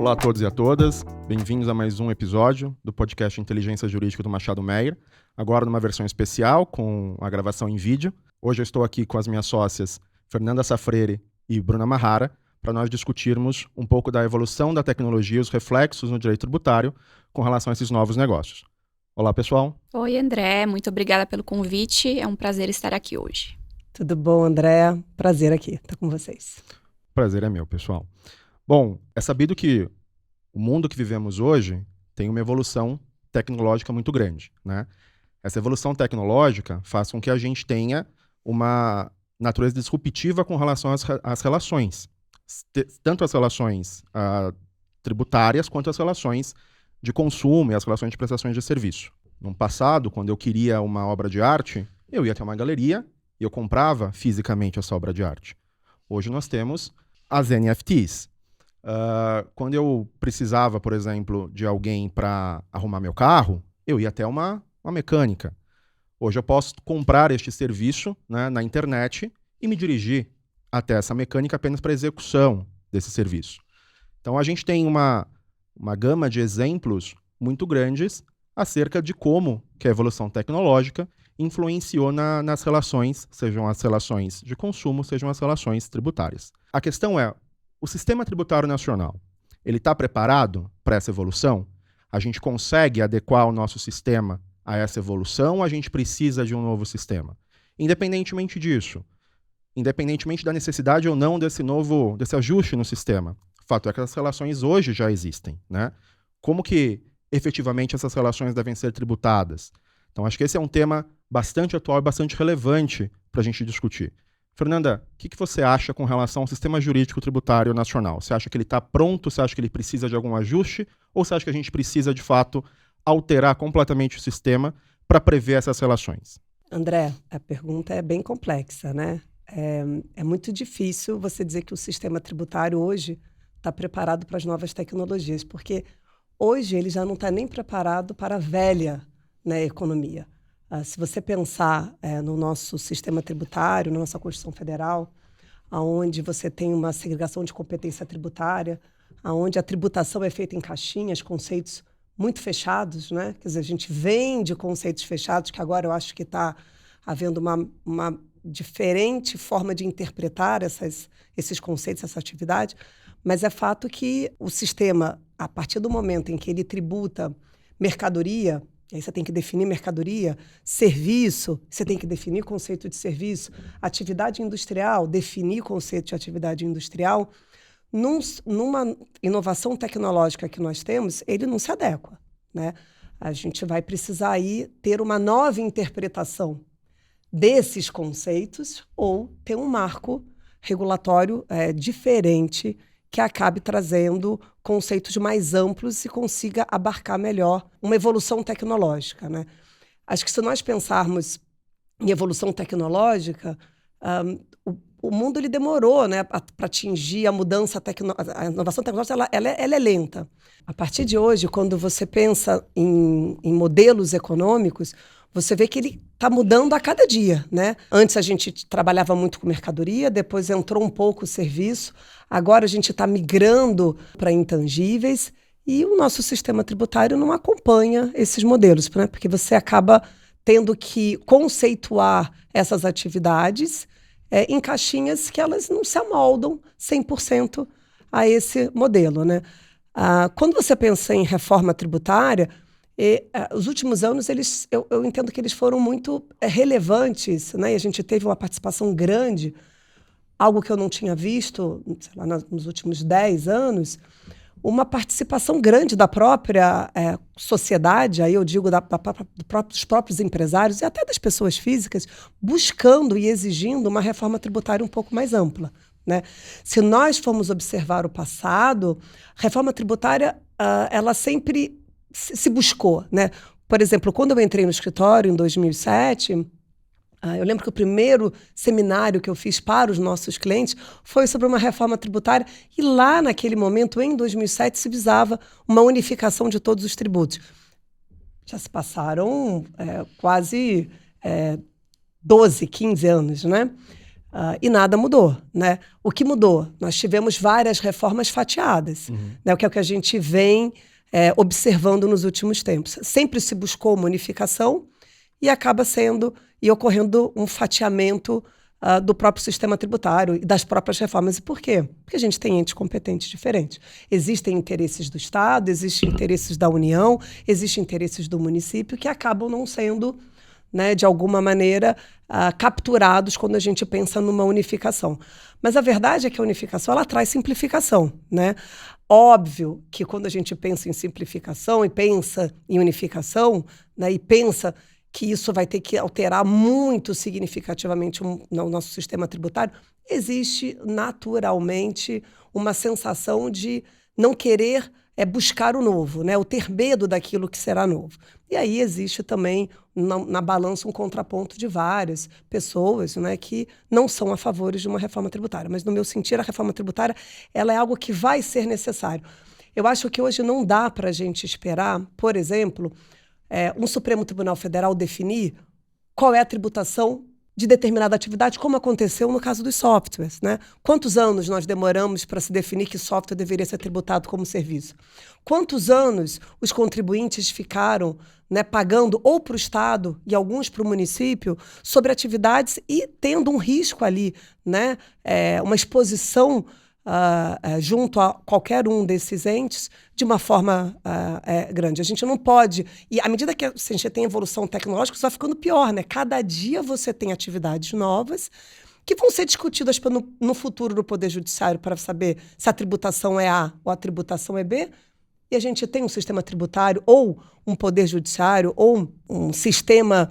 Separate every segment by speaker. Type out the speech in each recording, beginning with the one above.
Speaker 1: Olá a todos e a todas, bem-vindos a mais um episódio do podcast Inteligência Jurídica do Machado Meyer, agora numa versão especial com a gravação em vídeo. Hoje eu estou aqui com as minhas sócias Fernanda Safreri e Bruna Mahara para nós discutirmos um pouco da evolução da tecnologia e os reflexos no direito tributário com relação a esses novos negócios. Olá, pessoal.
Speaker 2: Oi, André. Muito obrigada pelo convite. É um prazer estar aqui hoje.
Speaker 3: Tudo bom, André? Prazer aqui estar com vocês.
Speaker 1: Prazer é meu, pessoal. Bom, é sabido que o mundo que vivemos hoje tem uma evolução tecnológica muito grande, né? Essa evolução tecnológica faz com que a gente tenha uma natureza disruptiva com relação às relações, tanto as relações tributárias quanto as relações de consumo e as relações de prestações de serviço. No passado, quando eu queria uma obra de arte, eu ia até uma galeria e eu comprava fisicamente essa obra de arte. Hoje nós temos as NFTs. Quando eu precisava, por exemplo, de alguém para arrumar meu carro, eu ia até uma mecânica. Hoje eu posso comprar este serviço, né, na internet e me dirigir até essa mecânica apenas para execução desse serviço. Então a gente tem uma gama de exemplos muito grandes acerca de como que a evolução tecnológica influenciou nas relações, sejam as relações de consumo, sejam as relações tributárias. A questão é, o sistema tributário nacional, ele está preparado para essa evolução? A gente consegue adequar o nosso sistema a essa evolução ou a gente precisa de um novo sistema? Independentemente disso, independentemente da necessidade ou não desse ajuste no sistema, o fato é que as relações hoje já existem, né? Como que efetivamente essas relações devem ser tributadas? Então acho que esse é um tema bastante atual e bastante relevante para a gente discutir. Fernanda, o que você acha com relação ao sistema jurídico tributário nacional? Você acha que ele está pronto? Você acha que ele precisa de algum ajuste? Ou você acha que a gente precisa, de fato, alterar completamente o sistema para prever essas relações?
Speaker 3: André, a pergunta é bem complexa, né? É muito difícil você dizer que o sistema tributário hoje está preparado para as novas tecnologias, porque hoje ele já não está nem preparado para a velha, né, economia. Se você pensar no nosso sistema tributário, na nossa Constituição Federal, onde você tem uma segregação de competência tributária, onde a tributação é feita em caixinhas, conceitos muito fechados, né? Quer dizer, a gente vem de conceitos fechados, que agora eu acho que está havendo uma diferente forma de interpretar esses conceitos, essa atividade, mas é fato que o sistema, a partir do momento em que ele tributa mercadoria, aí você tem que definir mercadoria, serviço, você tem que definir conceito de serviço, atividade industrial, definir conceito de atividade industrial. Numa inovação tecnológica que nós temos, ele não se adequa, né? A gente vai precisar aí ter uma nova interpretação desses conceitos ou ter um marco regulatório diferente que acabe trazendo conceitos mais amplos e consiga abarcar melhor uma evolução tecnológica, né? Acho que se nós pensarmos em evolução tecnológica, o mundo ele demorou, né, para atingir a mudança a inovação tecnológica, ela é lenta. A partir de hoje, quando você pensa em modelos econômicos, você vê que ele está mudando a cada dia, né? Antes a gente trabalhava muito com mercadoria, depois entrou um pouco o serviço, agora a gente está migrando para intangíveis e o nosso sistema tributário não acompanha esses modelos, né? Porque você acaba tendo que conceituar essas atividades em caixinhas que elas não se amoldam 100% a esse modelo, né? Quando você pensa em reforma tributária, os últimos anos, eu entendo que eles foram muito relevantes, né? E a gente teve uma participação grande, algo que eu não tinha visto, sei lá, nos últimos 10 anos, uma participação grande da própria sociedade, aí eu digo dos próprios empresários e até das pessoas físicas, buscando e exigindo uma reforma tributária um pouco mais ampla, né? Se nós formos observar o passado, a reforma tributária, ela sempre se buscou, né? Por exemplo, quando eu entrei no escritório em 2007, eu lembro que o primeiro seminário que eu fiz para os nossos clientes foi sobre uma reforma tributária e lá naquele momento, em 2007, se visava uma unificação de todos os tributos. Já se passaram quase 12, 15 anos, né? E nada mudou, né? O que mudou? Nós tivemos várias reformas fatiadas, né? O que é o que a gente vem observando nos últimos tempos. Sempre se buscou uma unificação e acaba sendo e ocorrendo um fatiamento do próprio sistema tributário e das próprias reformas. E por quê? Porque a gente tem entes competentes diferentes. Existem interesses do Estado, existem interesses da União, existem interesses do município que acabam não sendo, né, de alguma maneira, capturados quando a gente pensa numa unificação. Mas a verdade é que a unificação ela traz simplificação, né? Óbvio que quando a gente pensa em simplificação e pensa em unificação, né, e pensa que isso vai ter que alterar muito significativamente o nosso sistema tributário, existe naturalmente uma sensação de não querer buscar o novo, né? O ter medo daquilo que será novo. E aí existe também na balança um contraponto de várias pessoas, né, que não são a favor de uma reforma tributária. Mas, no meu sentir, a reforma tributária ela é algo que vai ser necessário. Eu acho que hoje não dá para a gente esperar, por exemplo, um Supremo Tribunal Federal definir qual é a tributação de determinada atividade, como aconteceu no caso dos softwares, né? Quantos anos nós demoramos para se definir que software deveria ser tributado como serviço? Quantos anos os contribuintes ficaram, né, pagando ou para o Estado e alguns para o município sobre atividades e tendo um risco ali, né, uma exposição junto a qualquer um desses entes de uma forma grande. A gente não pode... E à medida que a gente tem evolução tecnológica, isso vai ficando pior, né? Cada dia você tem atividades novas que vão ser discutidas no futuro do Poder Judiciário para saber se a tributação é A ou a tributação é B. E a gente tem um sistema tributário ou um Poder Judiciário ou um sistema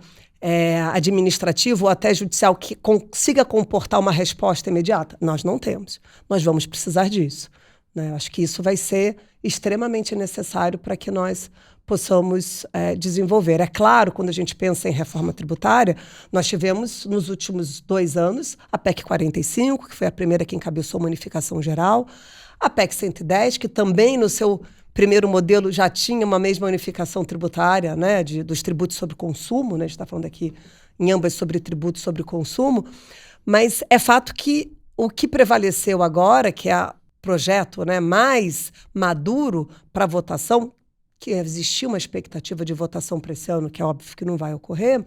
Speaker 3: administrativo ou até judicial que consiga comportar uma resposta imediata? Nós não temos. Nós vamos precisar disso, né? Acho que isso vai ser extremamente necessário para que nós possamos desenvolver. É claro, quando a gente pensa em reforma tributária, nós tivemos, nos últimos 2 anos, a PEC 45, que foi a primeira que encabeçou a unificação geral, a PEC 110, que também, no seu primeiro modelo, já tinha uma mesma unificação tributária, né, dos tributos sobre consumo, né, a gente está falando aqui em ambas sobre tributos sobre consumo, mas é fato que o que prevaleceu agora, que é o projeto, né, mais maduro para votação, que existia uma expectativa de votação para esse ano, que é óbvio que não vai ocorrer,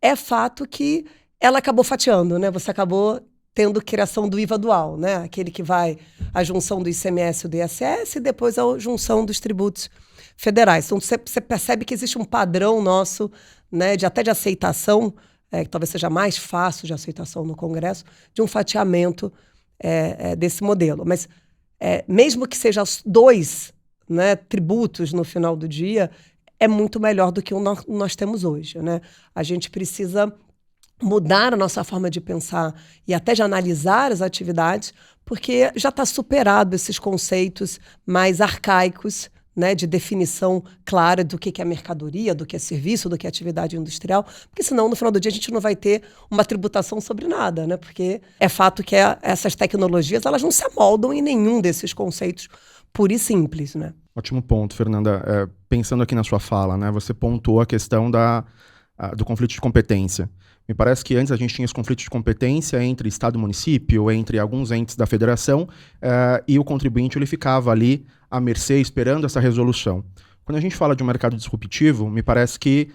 Speaker 3: é fato que ela acabou fatiando, né? Você acabou tendo criação do IVA dual, né? Aquele que vai a junção do ICMS e do ISS e depois a junção dos tributos federais. Então, você percebe que existe um padrão nosso, né, até de aceitação, que talvez seja mais fácil de aceitação no Congresso, de um fatiamento desse modelo. Mas, mesmo que sejam 2, né, tributos no final do dia, é muito melhor do que o nós temos hoje, né? A gente precisa mudar a nossa forma de pensar e até de analisar as atividades, porque já está superado esses conceitos mais arcaicos, né, de definição clara do que é mercadoria, do que é serviço, do que é atividade industrial, porque senão, no final do dia, a gente não vai ter uma tributação sobre nada, né? Porque é fato que essas tecnologias elas não se amoldam em nenhum desses conceitos puro e simples, né?
Speaker 1: Ótimo ponto, Fernanda. Pensando aqui na sua fala, né, você pontuou a questão do conflito de competência. Me parece que antes a gente tinha esse conflito de competência entre Estado e município, entre alguns entes da federação, e o contribuinte ele ficava ali à mercê, esperando essa resolução. Quando a gente fala de um mercado disruptivo, me parece que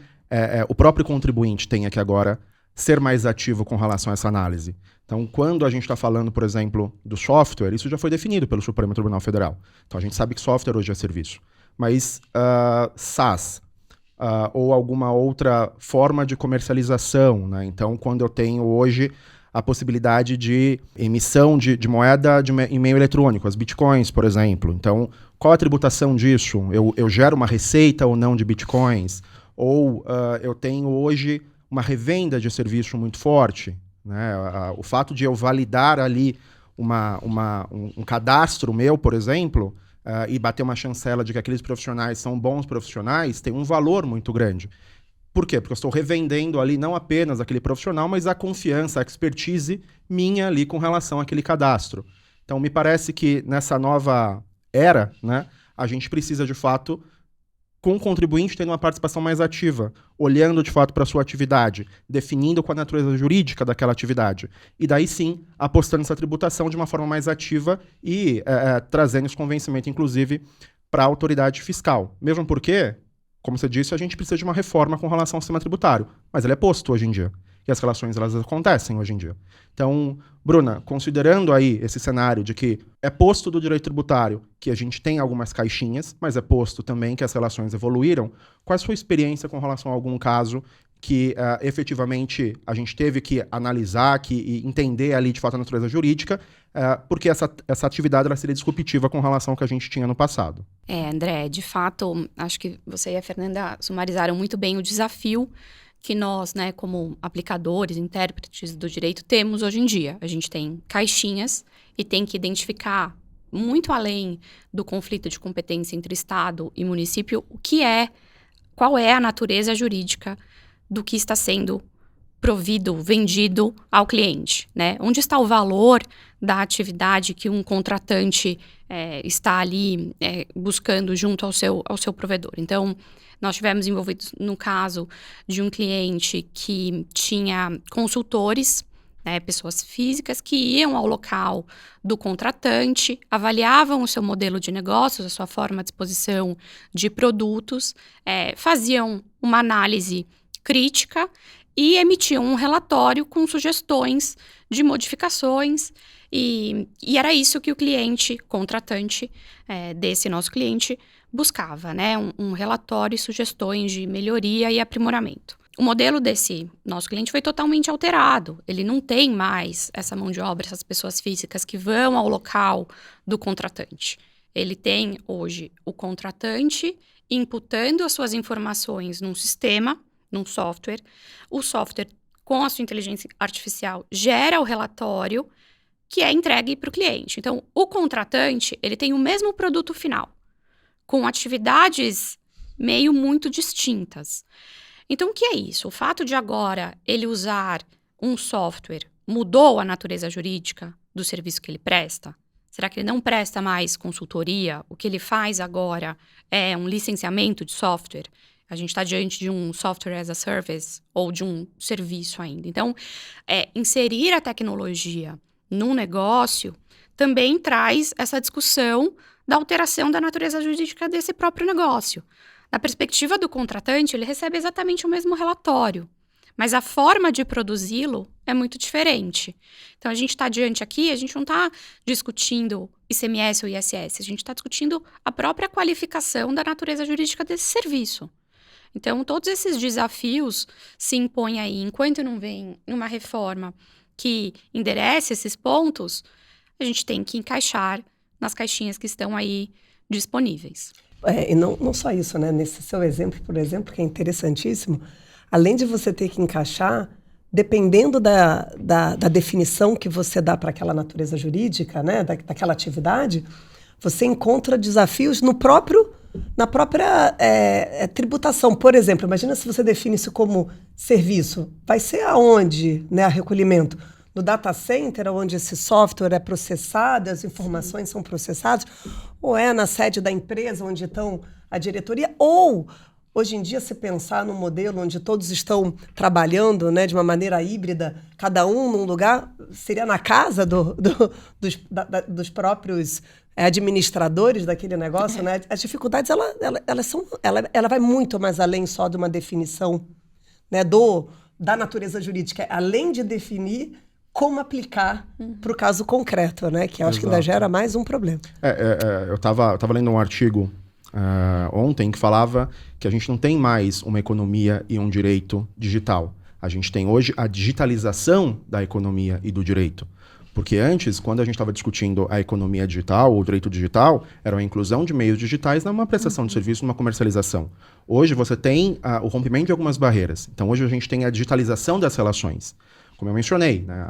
Speaker 1: o próprio contribuinte tem que agora ser mais ativo com relação a essa análise. Então, quando a gente está falando, por exemplo, do software, isso já foi definido pelo Supremo Tribunal Federal. Então, a gente sabe que software hoje é serviço. Mas SaaS, ou alguma outra forma de comercialização, né? Então, quando eu tenho hoje a possibilidade de emissão de moeda em meio eletrônico, as bitcoins, por exemplo. Então, qual a tributação disso? Eu gero uma receita ou não de bitcoins? Ou eu tenho hoje uma revenda de serviço muito forte, né? O fato de eu validar ali um cadastro meu, por exemplo, e bater uma chancela de que aqueles profissionais são bons profissionais, tem um valor muito grande. Por quê? Porque eu estou revendendo ali não apenas aquele profissional, mas a confiança, a expertise minha ali com relação àquele cadastro. Então, me parece que nessa nova era, né, a gente precisa, de fato, com o contribuinte tendo uma participação mais ativa, olhando de fato para a sua atividade, definindo qual a natureza jurídica daquela atividade. E daí sim, apostando nessa tributação de uma forma mais ativa e trazendo esse convencimento, inclusive, para a autoridade fiscal. Mesmo porque, como você disse, a gente precisa de uma reforma com relação ao sistema tributário, mas ele é posto hoje em dia. E as relações, elas acontecem hoje em dia. Então, Bruna, considerando aí esse cenário de que é posto do direito tributário que a gente tem algumas caixinhas, mas é posto também que as relações evoluíram, qual é a sua experiência com relação a algum caso que efetivamente a gente teve que analisar e entender ali de fato a natureza jurídica, porque essa atividade ela seria disruptiva com relação ao que a gente tinha no passado?
Speaker 2: André, de fato, acho que você e a Fernanda sumarizaram muito bem o desafio que nós, né, como aplicadores, intérpretes do direito, temos hoje em dia. A gente tem caixinhas e tem que identificar, muito além do conflito de competência entre Estado e município, qual é a natureza jurídica do que está sendo provido, vendido ao cliente, né? Onde está o valor da atividade que um contratante está ali buscando junto ao seu provedor. Então, nós tivemos envolvidos no caso de um cliente que tinha consultores, né, pessoas físicas que iam ao local do contratante, avaliavam o seu modelo de negócios, a sua forma de exposição de produtos, faziam uma análise crítica e emitiam um relatório com sugestões de modificações e era isso que o cliente, contratante desse nosso cliente, buscava, né? Um relatório e sugestões de melhoria e aprimoramento. O modelo desse nosso cliente foi totalmente alterado. Ele não tem mais essa mão de obra, essas pessoas físicas que vão ao local do contratante. Ele tem hoje o contratante imputando as suas informações num sistema, num software. O software, com a sua inteligência artificial, gera o relatório que é entregue para o cliente. Então, o contratante, ele tem o mesmo produto final, com atividades meio muito distintas. Então, o que é isso? O fato de agora ele usar um software mudou a natureza jurídica do serviço que ele presta? Será que ele não presta mais consultoria? O que ele faz agora é um licenciamento de software? A gente está diante de um software as a service ou de um serviço ainda. Então, inserir a tecnologia num negócio também traz essa discussão da alteração da natureza jurídica desse próprio negócio. Na perspectiva do contratante, ele recebe exatamente o mesmo relatório, mas a forma de produzi-lo é muito diferente. Então, a gente está diante aqui, a gente não está discutindo ICMS ou ISS, a gente está discutindo a própria qualificação da natureza jurídica desse serviço. Então, todos esses desafios se impõem aí. Enquanto não vem uma reforma que enderece esses pontos, a gente tem que encaixar nas caixinhas que estão aí disponíveis.
Speaker 3: E não só isso, né? Nesse seu exemplo, por exemplo, que é interessantíssimo, além de você ter que encaixar, dependendo da definição que você dá para aquela natureza jurídica, né? Daquela atividade, você encontra desafios na própria tributação. Por exemplo, imagina se você define isso como serviço. Vai ser aonde, né, a recolhimento? No data center, onde esse software é processado, as informações são processadas, ou é na sede da empresa, onde estão a diretoria, ou, hoje em dia, se pensar num modelo onde todos estão trabalhando, né, de uma maneira híbrida, cada um num lugar, seria na casa dos próprios administradores daquele negócio, né? As dificuldades, ela vai muito mais além só de uma definição, né, da natureza jurídica, além de definir como aplicar para o caso concreto, né? Que eu acho que ainda gera mais um problema.
Speaker 1: Eu tava lendo um artigo ontem que falava que a gente não tem mais uma economia e um direito digital. A gente tem hoje a digitalização da economia e do direito. Porque antes, quando a gente estava discutindo a economia digital ou o direito digital, era a inclusão de meios digitais numa prestação de serviço, numa comercialização. Hoje você tem o rompimento de algumas barreiras. Então hoje a gente tem a digitalização das relações. Como eu mencionei, né?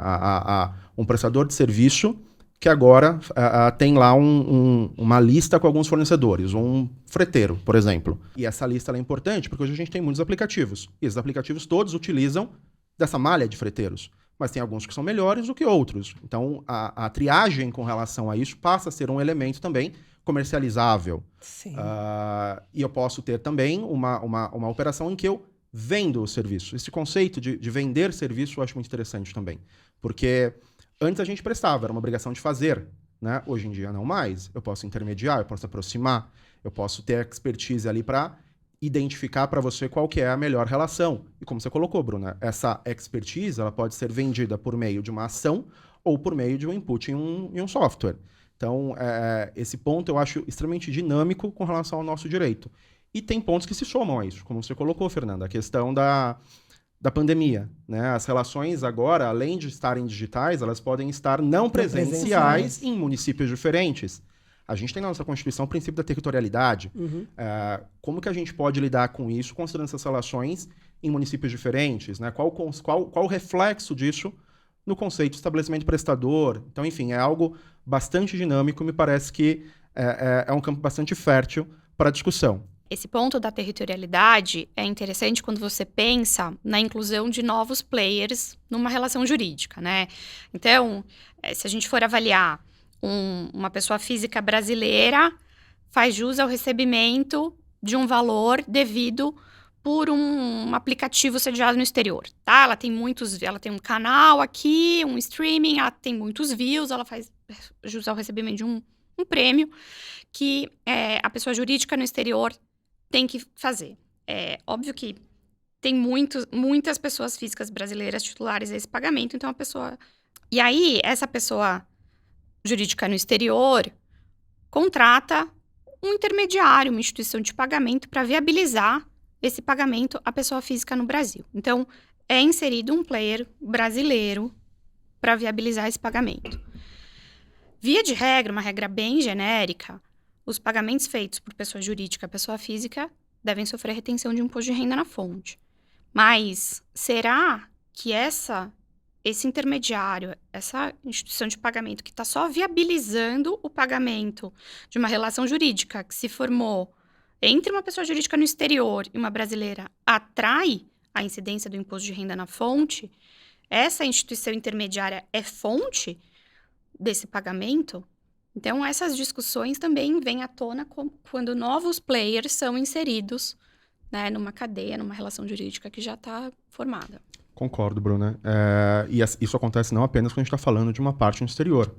Speaker 1: Um prestador de serviço que agora tem lá uma lista com alguns fornecedores, um freteiro, por exemplo. E essa lista ela é importante porque hoje a gente tem muitos aplicativos. E esses aplicativos todos utilizam dessa malha de freteiros. mas tem alguns que são melhores do que outros. Então, a triagem com relação a isso passa a ser um elemento também comercializável.
Speaker 3: Sim.
Speaker 1: E eu posso ter também uma operação em que eu vendo o serviço. Esse conceito de vender serviço eu acho muito interessante também. Porque antes a gente prestava, era uma obrigação de fazer, né? Hoje em dia não mais. Eu posso intermediar, eu posso aproximar, eu posso ter expertise ali para identificar para você qual que é a melhor relação. E como você colocou, Bruna, essa expertise ela pode ser vendida por meio de uma ação ou por meio de um input em um software. Então, esse ponto eu acho extremamente dinâmico com relação ao nosso direito. E tem pontos que se somam a isso, como você colocou, Fernanda, a questão da pandemia, né? As relações agora, além de estarem digitais, elas podem estar não presenciais em municípios diferentes. A gente tem na nossa Constituição o princípio da territorialidade. Como que a gente pode lidar com isso, considerando essas relações em municípios diferentes, né? Qual o reflexo disso no conceito de estabelecimento prestador? Então, enfim, é algo bastante dinâmico, me parece que é um campo bastante fértil para discussão.
Speaker 2: Esse ponto da territorialidade é interessante quando você pensa na inclusão de novos players numa relação jurídica, né? Então, se a gente for avaliar uma pessoa física brasileira, faz jus ao recebimento de um valor devido por um aplicativo sediado no exterior, tá? Ela tem um canal aqui, um streaming, ela tem muitos views, ela faz jus ao recebimento de um prêmio que a pessoa jurídica no exterior tem que fazer. É óbvio que tem muitas pessoas físicas brasileiras titulares a esse pagamento, então E aí, essa pessoa jurídica no exterior contrata um intermediário, uma instituição de pagamento para viabilizar esse pagamento à pessoa física no Brasil. Então, é inserido um player brasileiro para viabilizar esse pagamento. Via de regra, uma regra bem genérica, os pagamentos feitos por pessoa jurídica a pessoa física devem sofrer retenção de imposto de renda na fonte. Mas será que esse intermediário, essa instituição de pagamento que está só viabilizando o pagamento de uma relação jurídica que se formou entre uma pessoa jurídica no exterior e uma brasileira atrai a incidência do imposto de renda na fonte? Essa instituição intermediária é fonte desse pagamento? Então, essas discussões também vêm à tona quando novos players são inseridos, né, numa cadeia, numa relação jurídica que já está formada.
Speaker 1: Concordo, Bruna. E isso acontece não apenas quando a gente está falando de uma parte no exterior.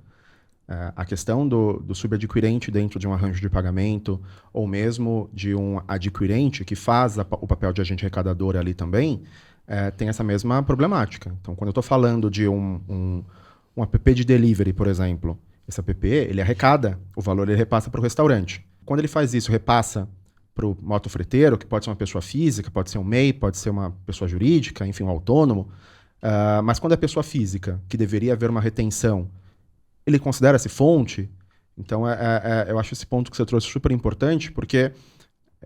Speaker 1: A questão do subadquirente dentro de um arranjo de pagamento, ou mesmo de um adquirente que faz o papel de agente arrecadador ali também, tem essa mesma problemática. Então, quando eu estou falando de um app de delivery, por exemplo, esse app, ele arrecada, o valor ele repassa para o restaurante. Quando ele faz isso, repassa para o motofreteiro, que pode ser uma pessoa física, pode ser um MEI, pode ser uma pessoa jurídica, enfim, um autônomo. Mas quando é pessoa física, que deveria haver uma retenção, ele considera-se fonte. Então, eu acho esse ponto que você trouxe super importante, porque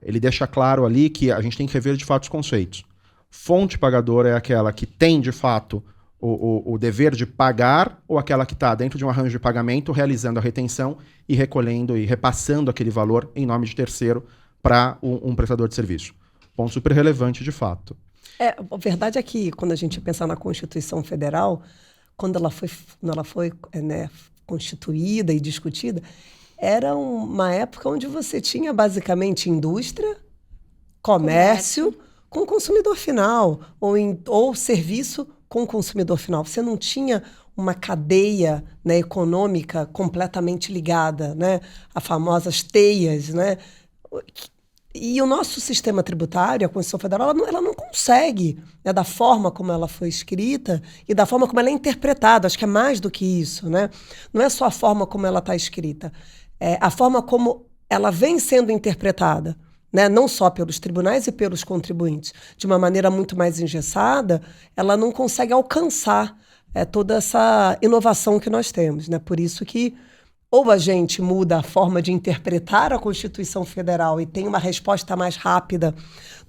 Speaker 1: ele deixa claro ali que a gente tem que rever de fato os conceitos. Fonte pagadora é aquela que tem, de fato, o dever de pagar, ou aquela que está dentro de um arranjo de pagamento, realizando a retenção e recolhendo e repassando aquele valor em nome de terceiro para um prestador de serviço. Ponto super relevante, de fato.
Speaker 3: A verdade é que, quando a gente pensa na Constituição Federal, quando ela foi constituída e discutida, era uma época onde você tinha basicamente indústria, comércio com consumidor final, ou serviço com consumidor final. Você não tinha uma cadeia, né, econômica completamente ligada, né, a famosas teias, né? E o nosso sistema tributário, a Constituição Federal, ela não consegue, né, da forma como ela foi escrita e da forma como ela é interpretada. Acho que é mais do que isso, né? Não é só a forma como ela está escrita, é a forma como ela vem sendo interpretada, né? Não só pelos tribunais e pelos contribuintes. De uma maneira muito mais engessada, ela não consegue alcançar toda essa inovação que nós temos, né? Por isso que ou a gente muda a forma de interpretar a Constituição Federal e tem uma resposta mais rápida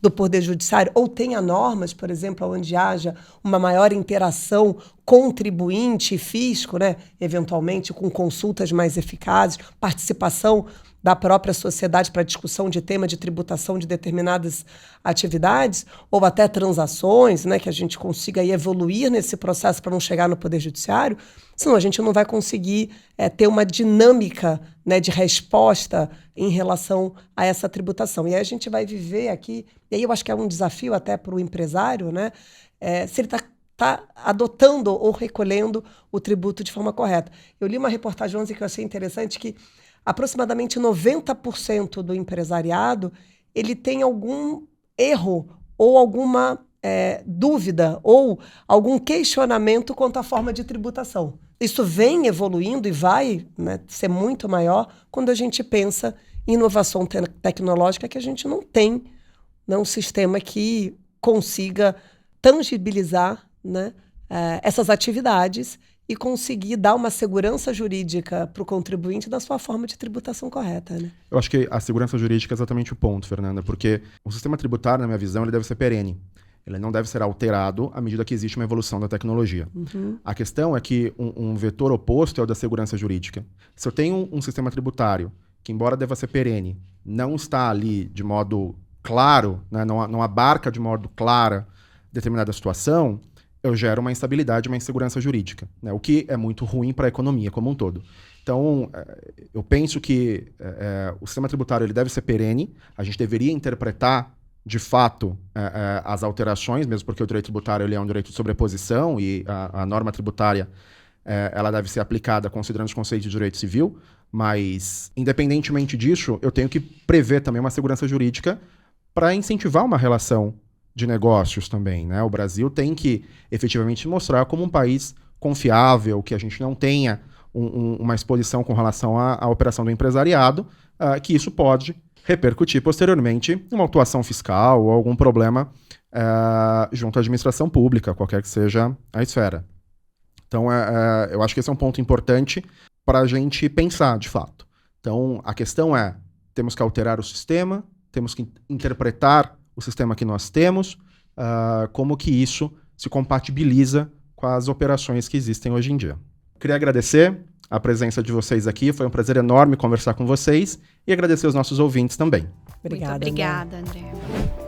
Speaker 3: do Poder Judiciário, ou tenha normas, por exemplo, onde haja uma maior interação contribuinte e fisco, né? Eventualmente com consultas mais eficazes, participação da própria sociedade para discussão de tema de tributação de determinadas atividades, ou até transações, né, que a gente consiga aí evoluir nesse processo para não chegar no Poder Judiciário, senão a gente não vai conseguir ter uma dinâmica, né, de resposta em relação a essa tributação. E aí a gente vai viver aqui, e aí eu acho que é um desafio até para o empresário, né, se ele está adotando ou recolhendo o tributo de forma correta. Eu li uma reportagem ontem que eu achei interessante, que aproximadamente 90% do empresariado ele tem algum erro ou alguma dúvida ou algum questionamento quanto à forma de tributação. Isso vem evoluindo e vai, né, ser muito maior quando a gente pensa em inovação tecnológica, que a gente não tem, né, um sistema que consiga tangibilizar, né, essas atividades e conseguir dar uma segurança jurídica para o contribuinte da sua forma de tributação correta, né?
Speaker 1: Eu acho que a segurança jurídica é exatamente o ponto, Fernanda, porque o sistema tributário, na minha visão, ele deve ser perene. Ele não deve ser alterado à medida que existe uma evolução da tecnologia.
Speaker 3: Uhum.
Speaker 1: A questão é que um vetor oposto é o da segurança jurídica. Se eu tenho um sistema tributário que, embora deva ser perene, não está ali de modo claro, né, não abarca de modo clara determinada situação, eu gero uma instabilidade, uma insegurança jurídica, né? O que é muito ruim para a economia como um todo. Então, eu penso que o sistema tributário ele deve ser perene, a gente deveria interpretar, de fato, as alterações, mesmo porque o direito tributário ele é um direito de sobreposição e a norma tributária ela deve ser aplicada considerando os conceitos de direito civil, mas, independentemente disso, eu tenho que prever também uma segurança jurídica para incentivar uma relação de negócios também, né? O Brasil tem que efetivamente mostrar como um país confiável, que a gente não tenha uma exposição com relação à operação do empresariado, que isso pode repercutir posteriormente em uma autuação fiscal ou algum problema junto à administração pública, qualquer que seja a esfera. Então, eu acho que esse é um ponto importante para a gente pensar, de fato. Então, a questão é, temos que alterar o sistema, temos que interpretar o sistema que nós temos, como que isso se compatibiliza com as operações que existem hoje em dia. Queria agradecer a presença de vocês aqui, foi um prazer enorme conversar com vocês e agradecer aos nossos ouvintes também.
Speaker 3: Obrigada,
Speaker 2: muito obrigada, André.